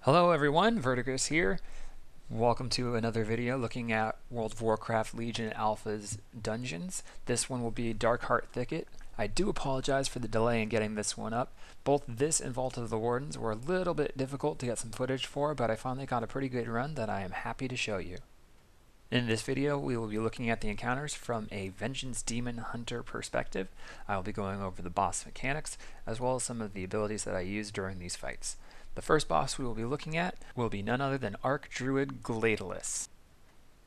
Hello everyone, Vertigus here. Welcome to another video looking at World of Warcraft Legion Alpha's dungeons. This one will be Darkheart Thicket. I do apologize for the delay in getting this one up. Both this and Vault of the Wardens were a little bit difficult to get some footage for, but I finally got a pretty good run that I am happy to show you. In this video, we will be looking at the encounters from a Vengeance Demon Hunter perspective. I will be going over the boss mechanics, as well as some of the abilities that I used during these fights. The first boss we will be looking at will be none other than Archdruid Gladiolus.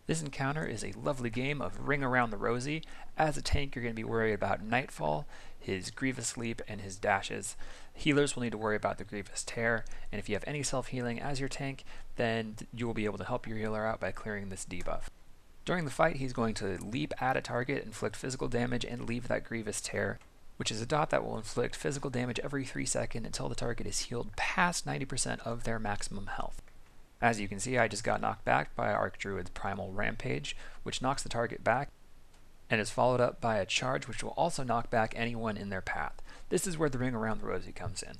This encounter is a lovely game of Ring Around the Rosie. As a tank, you're going to be worried about Nightfall, his Grievous Leap, and his dashes. Healers will need to worry about the Grievous Tear, and if you have any self-healing as your tank, then you will be able to help your healer out by clearing this debuff. During the fight, he's going to leap at a target, inflict physical damage, and leave that Grievous Tear, which is a dot that will inflict physical damage every 3 seconds until the target is healed past 90% of their maximum health. As you can see, I just got knocked back by Archdruid's Primal Rampage, which knocks the target back, and is followed up by a charge which will also knock back anyone in their path. This is where the Ring Around the Rosie comes in.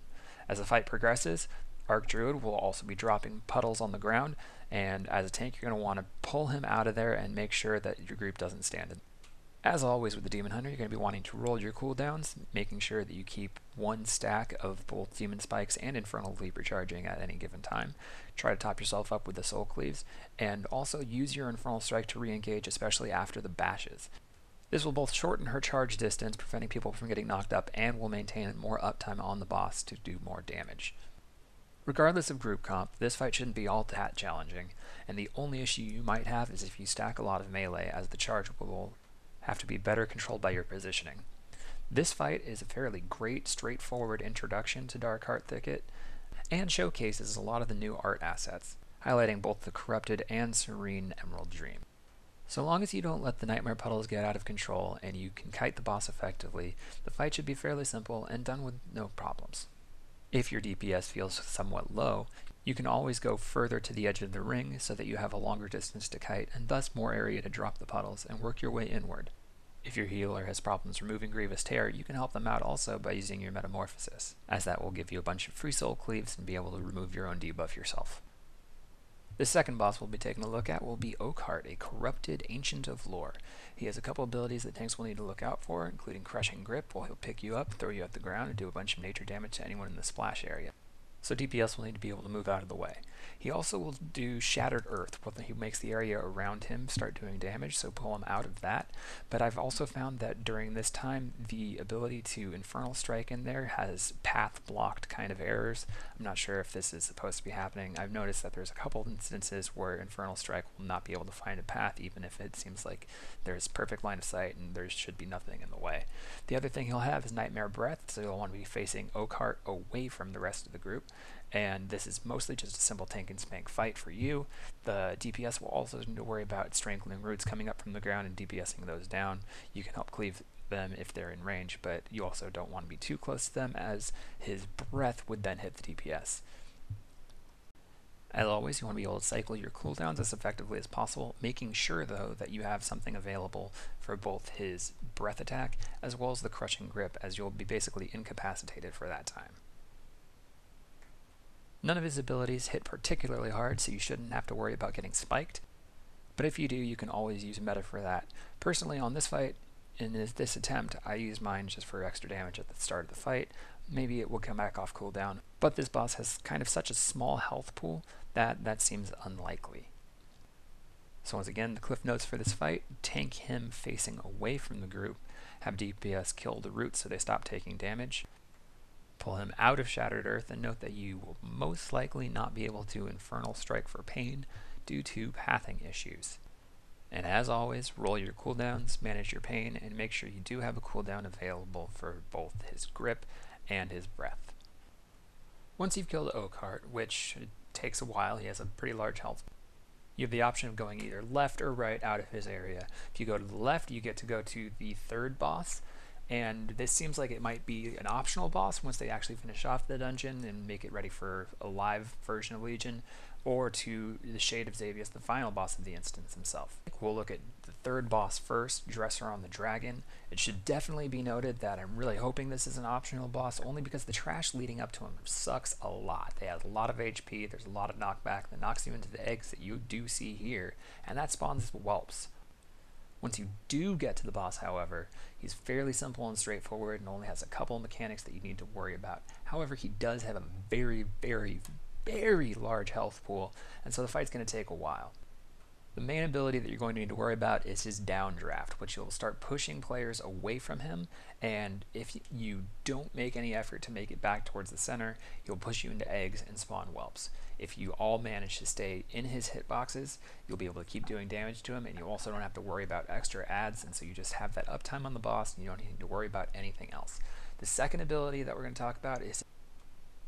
As the fight progresses, Archdruid will also be dropping puddles on the ground, and as a tank you're going to want to pull him out of there and make sure that your group doesn't stand it. As always with the Demon Hunter, you're going to be wanting to roll your cooldowns, making sure that you keep one stack of both Demon Spikes and Infernal Leap recharging at any given time. Try to top yourself up with the Soul Cleaves, and also use your Infernal Strike to re-engage, especially after the bashes. This will both shorten her charge distance, preventing people from getting knocked up, and will maintain more uptime on the boss to do more damage. Regardless of group comp, this fight shouldn't be all that challenging, and the only issue you might have is if you stack a lot of melee, as the charge will have to be better controlled by your positioning. This fight is a fairly great, straightforward introduction to Darkheart Thicket, and showcases a lot of the new art assets, highlighting both the Corrupted and Serene Emerald Dream. So long as you don't let the Nightmare Puddles get out of control and you can kite the boss effectively, the fight should be fairly simple and done with no problems. If your DPS feels somewhat low, you can always go further to the edge of the ring so that you have a longer distance to kite and thus more area to drop the puddles and work your way inward. If your healer has problems removing Grievous Tear, you can help them out also by using your Metamorphosis, as that will give you a bunch of free soul cleaves and be able to remove your own debuff yourself. The second boss we'll be taking a look at will be Oakheart, a Corrupted Ancient of Lore. He has a couple abilities that tanks will need to look out for, including Crushing Grip, where he'll pick you up, throw you at the ground, and do a bunch of nature damage to anyone in the splash area. So DPS will need to be able to move out of the way. He also will do Shattered Earth, where he makes the area around him start doing damage, so pull him out of that. But I've also found that during this time, the ability to Infernal Strike in there has path-blocked kind of errors. I'm not sure if this is supposed to be happening. I've noticed that there's a couple instances where Infernal Strike will not be able to find a path, even if it seems like there's perfect line of sight and there should be nothing in the way. The other thing he'll have is Nightmare Breath, so you'll want to be facing Oakheart away from the rest of the group. And this is mostly just a simple tank and spank fight for you. The DPS will also need to worry about Strangling Roots coming up from the ground and DPSing those down. You can help cleave them if they're in range, but you also don't want to be too close to them, as his breath would then hit the DPS. As always, you want to be able to cycle your cooldowns as effectively as possible, making sure though that you have something available for both his breath attack as well as the Crushing Grip, as you'll be basically incapacitated for that time. None of his abilities hit particularly hard, so you shouldn't have to worry about getting spiked, but if you do, you can always use meta for that. Personally, on this fight, in this attempt, I used mine just for extra damage at the start of the fight. Maybe it will come back off cooldown, but this boss has kind of such a small health pool that seems unlikely. So once again, the cliff notes for this fight: tank him facing away from the group, have DPS kill the roots so they stop taking damage, pull him out of Shattered Earth, and note that you will most likely not be able to Infernal Strike for pain due to pathing issues. And as always, roll your cooldowns, manage your pain, and make sure you do have a cooldown available for both his grip and his breath. Once you've killed Oakheart, which takes a while, he has a pretty large health, you have the option of going either left or right out of his area. If you go to the left, you get to go to the third boss, and this seems like it might be an optional boss once they actually finish off the dungeon and make it ready for a live version of Legion, or to the Shade of Xavius, the final boss of the instance himself. We'll look at the third boss first, Dresser on the Dragon. It should definitely be noted that I'm really hoping this is an optional boss, only because the trash leading up to him sucks a lot. They have a lot of HP, there's a lot of knockback that knocks you into the eggs that you do see here, and that spawns whelps. Once you do get to the boss, however, he's fairly simple and straightforward and only has a couple of mechanics that you need to worry about. However, he does have a very, very, very large health pool, and so the fight's going to take a while. The main ability that you're going to need to worry about is his downdraft, which will start pushing players away from him, and if you don't make any effort to make it back towards the center, he'll push you into eggs and spawn whelps. If you all manage to stay in his hitboxes, you'll be able to keep doing damage to him, and you also don't have to worry about extra adds, and so you just have that uptime on the boss, and you don't need to worry about anything else. The second ability that we're going to talk about is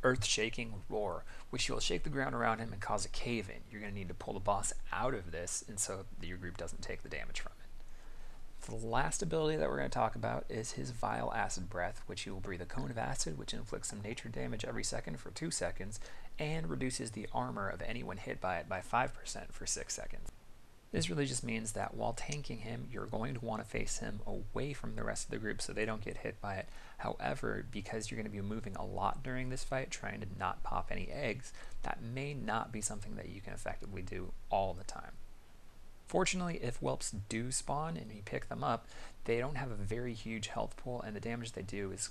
Earth-Shaking Roar, which will shake the ground around him and cause a cave-in. You're going to need to pull the boss out of this, and so that your group doesn't take the damage from it. The last ability that we're going to talk about is his Vile Acid Breath, which he will breathe a cone of acid, which inflicts some nature damage every second for 2 seconds, and reduces the armor of anyone hit by it by 5% for 6 seconds. This really just means that while tanking him, you're going to want to face him away from the rest of the group so they don't get hit by it. However, because you're going to be moving a lot during this fight, trying to not pop any eggs, that may not be something that you can effectively do all the time. Fortunately, if whelps do spawn and you pick them up, they don't have a very huge health pool, and the damage they do is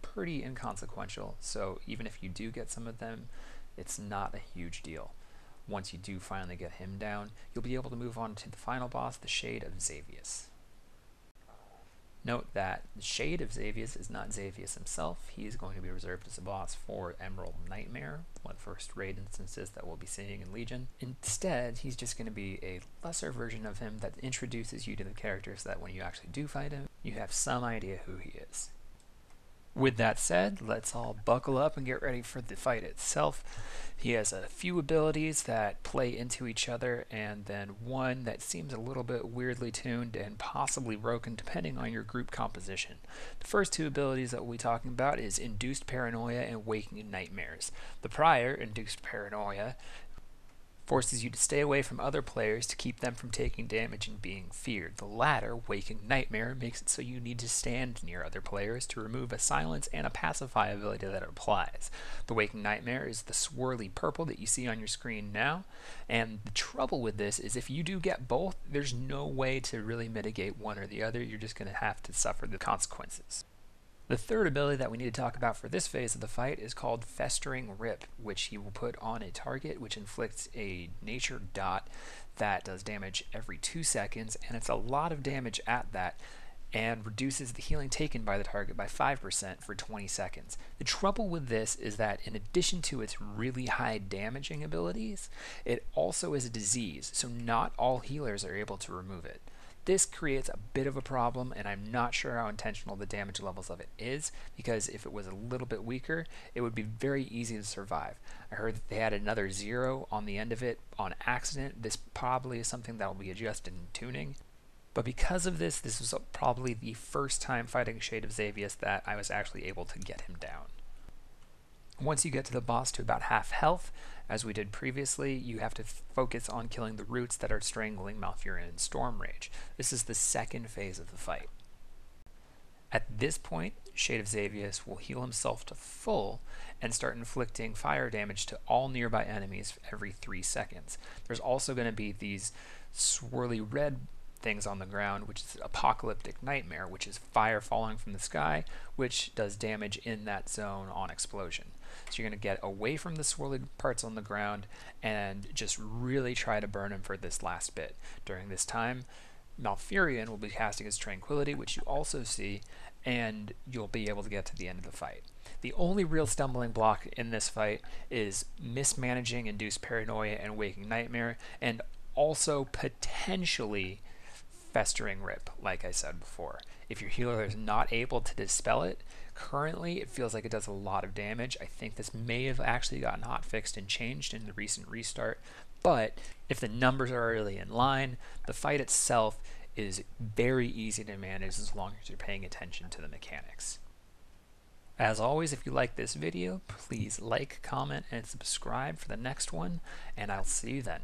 pretty inconsequential, so even if you do get some of them, it's not a huge deal. Once you do finally get him down, you'll be able to move on to the final boss, the Shade of Xavius. Note that the Shade of Xavius is not Xavius himself. He is going to be reserved as a boss for Emerald Nightmare, one of the first raid instances that we'll be seeing in Legion. Instead, he's just going to be a lesser version of him that introduces you to the character so that when you actually do fight him, you have some idea who he is. With that said, let's all buckle up and get ready for the fight itself. He has a few abilities that play into each other, and then one that seems a little bit weirdly tuned and possibly broken depending on your group composition. The first two abilities that we'll be talking about is Induced Paranoia and Waking Nightmares. The prior, Induced Paranoia, forces you to stay away from other players to keep them from taking damage and being feared. The latter, Waking Nightmare, makes it so you need to stand near other players to remove a silence and a pacify ability that it applies. The Waking Nightmare is the swirly purple that you see on your screen now, and the trouble with this is if you do get both, there's no way to really mitigate one or the other. You're just going to have to suffer the consequences. The third ability that we need to talk about for this phase of the fight is called Festering Rip, which he will put on a target, which inflicts a nature dot that does damage every 2 seconds, and it's a lot of damage at that, and reduces the healing taken by the target by 5% for 20 seconds. The trouble with this is that in addition to its really high damaging abilities, it also is a disease, so not all healers are able to remove it. This creates a bit of a problem, and I'm not sure how intentional the damage levels of it is, because if it was a little bit weaker, it would be very easy to survive. I heard that they had another 0 on the end of it on accident. This probably is something that will be adjusted in tuning. But because of this, this was probably the first time fighting Shade of Xavius that I was actually able to get him down. Once you get to the boss to about half health, as we did previously, you have to focus on killing the roots that are strangling Malfurion and Stormrage. This is the second phase of the fight. At this point, Shade of Xavius will heal himself to full and start inflicting fire damage to all nearby enemies every 3 seconds. There's also going to be these swirly red things on the ground, which is Apocalyptic Nightmare, which is fire falling from the sky, which does damage in that zone on explosion. So you're going to get away from the swirly parts on the ground and just really try to burn him for this last bit. During this time, Malfurion will be casting his Tranquility, which you also see, and you'll be able to get to the end of the fight. The only real stumbling block in this fight is mismanaging Induced Paranoia and Waking Nightmare, and also potentially Festering Rip, like I said before. If your healer is not able to dispel it, currently it feels like it does a lot of damage. I think this may have actually gotten hotfixed and changed in the recent restart, but if the numbers are really in line, the fight itself is very easy to manage as long as you're paying attention to the mechanics. As always, if you like this video, please like, comment, and subscribe for the next one, and I'll see you then.